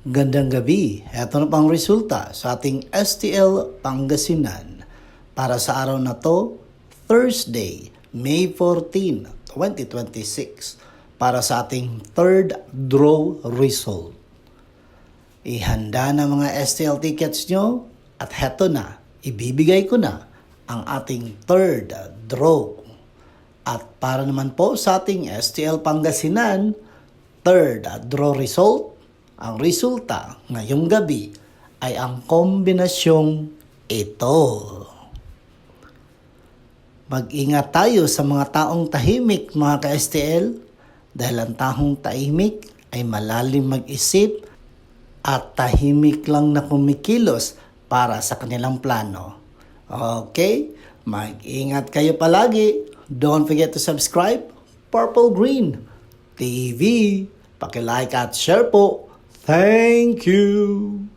Gandang gabi. Ito na pang resulta sa ating STL Pangasinan para sa araw na to, Thursday, May 14, 2026, para sa ating third draw result. Ihanda na mga STL tickets nyo at heto na, ibibigay ko na ang ating third draw. At para naman po sa ating STL Pangasinan, third draw result, ang resulta ngayong gabi ay ang kombinasyong ito. Mag-ingat tayo sa mga taong tahimik, mga ka-STL, dahil ang taong tahimik ay malalim mag-isip at tahimik lang na kumikilos para sa kanilang plano. Okay? Mag-ingat kayo palagi. Don't forget to subscribe, Purple Green TV. Paki-like at share po. Thank you.